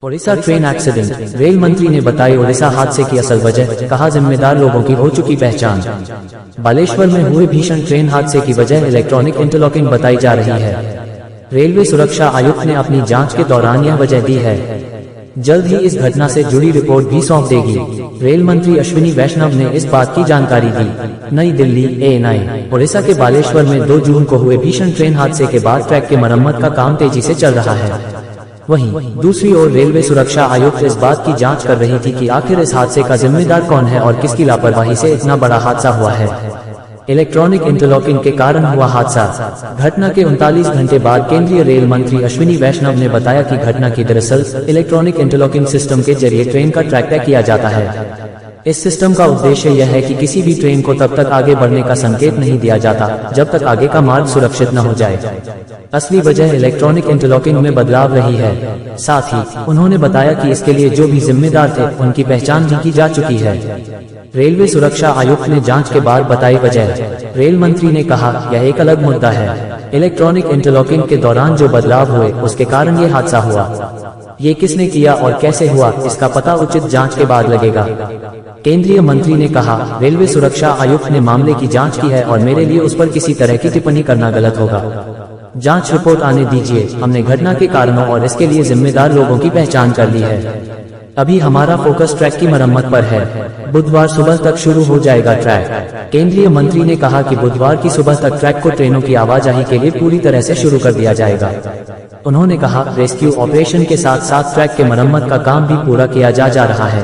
Odisha train accident, rail मंत्री ने बताई ओडिशा हादसे की असल वजह, कहा जिम्मेदार लोगों की हो चुकी पहचान। बालेश्वर में हुए भीषण ट्रेन हादसे की वजह इलेक्ट्रॉनिक इंटरलॉकिंग बताई जा रही है। रेलवे सुरक्षा आयुक्त ने अपनी जांच के दौरान यह वजह दी है। जल्द ही इस घटना से जुड़ी रिपोर्ट भी सौंप देगी। रेल मंत्री अश्विनी वैष्णव ने इस बात की जानकारी दी। नई दिल्ली, ANI। ओडिशा के बालेश्वर में 2 जून को हुए भीषण ट्रेन हादसे के बाद ट्रैक के मरम्मत का काम तेजी से चल रहा है। वहीं दूसरी ओर रेलवे सुरक्षा आयुक्त इस बात की जांच कर रही थी कि आखिर इस हादसे का जिम्मेदार कौन है और किसकी लापरवाही से इतना बड़ा हादसा हुआ है। इलेक्ट्रॉनिक इंटरलॉकिंग के कारण हुआ हादसा। घटना के 39 घंटे बाद केंद्रीय रेल मंत्री अश्विनी वैष्णव ने बताया कि घटना की दरअसल इलेक्ट्रॉनिक इंटरलॉकिंग सिस्टम के जरिए ट्रेन का ट्रैक तय किया जाता है। इस सिस्टम का उद्देश्य यह है कि किसी भी ट्रेन को तब तक आगे बढ़ने का संकेत नहीं दिया जाता जब तक आगे का मार्ग सुरक्षित न हो जाए। असली वजह इलेक्ट्रॉनिक इंटरलॉकिंग में बदलाव रही है। साथ ही उन्होंने बताया कि इसके लिए जो भी जिम्मेदार थे उनकी पहचान भी की जा चुकी है। रेलवे सुरक्षा आयुक्त ने जांच के बाद बताई वजह। रेल मंत्री ने कहा, यह एक अलग मुद्दा है। इलेक्ट्रॉनिक इंटरलॉकिंग के दौरान जो बदलाव हुए उसके कारण ये हादसा हुआ। ये किसने किया और कैसे हुआ, इसका पता उचित जांच के बाद लगेगा। केंद्रीय मंत्री ने कहा, रेलवे सुरक्षा आयुक्त ने मामले की जांच की है और मेरे लिए उस पर किसी तरह की टिप्पणी करना गलत होगा। जांच रिपोर्ट आने दीजिए। हमने घटना के कारणों और इसके लिए जिम्मेदार लोगों की पहचान कर ली है। अभी हमारा फोकस ट्रैक की मरम्मत पर है। बुधवार सुबह तक शुरू हो जाएगा ट्रैक। केंद्रीय मंत्री ने कहा कि बुधवार की सुबह तक ट्रैक को ट्रेनों की आवाजाही के लिए पूरी तरह से शुरू कर दिया जाएगा। उन्होंने कहा, रेस्क्यू ऑपरेशन के साथ साथ ट्रैक के मरम्मत का काम भी पूरा किया जा रहा है।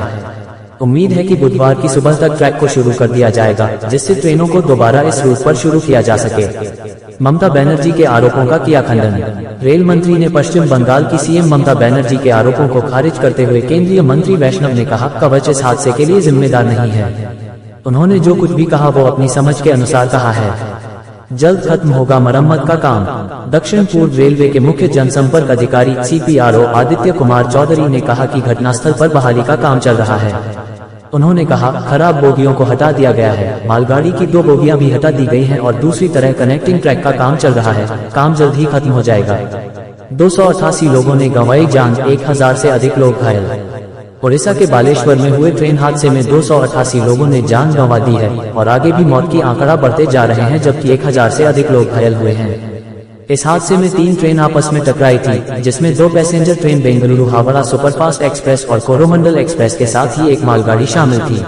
उम्मीद है कि बुधवार की सुबह तक ट्रैक को शुरू कर दिया जाएगा, जिससे ट्रेनों को दोबारा इस रूट पर शुरू किया जा सके। ममता बनर्जी के आरोपों का किया खंडन। रेल मंत्री ने पश्चिम बंगाल की सीएम ममता बनर्जी के आरोपों को खारिज करते हुए केंद्रीय मंत्री वैष्णव ने कहा, कवच इस हादसे के लिए जिम्मेदार नहीं है। उन्होंने जो कुछ भी कहा वो अपनी समझ के अनुसार कहा है। जल्द खत्म होगा मरम्मत का काम। दक्षिण पूर्व रेलवे के मुख्य जनसंपर्क अधिकारी CPRO आदित्य कुमार चौधरी ने कहा कि घटनास्थल पर बहाली का काम चल रहा है। उन्होंने कहा, खराब बोगियों को हटा दिया गया है। मालगाड़ी की 2 बोगियां भी हटा दी गई हैं और दूसरी तरह कनेक्टिंग ट्रैक का काम चल रहा है। काम जल्द ही खत्म हो जाएगा। 288 लोगों ने गंवाई जान, 1000 से अधिक लोग घायल। ओडिशा के बालेश्वर में हुए ट्रेन हादसे में 288 लोगों ने जान गंवा दी है और आगे भी मौत की आंकड़ा बढ़ते जा रहे हैं, जबकि 1000 से अधिक लोग घायल हुए हैं। इस हादसे में 3 ट्रेन आपस में टकराई थी, जिसमें 2 passenger train Bengaluru Howrah superfast express और कोरोमंडल एक्सप्रेस के साथ ही एक मालगाड़ी शामिल थी।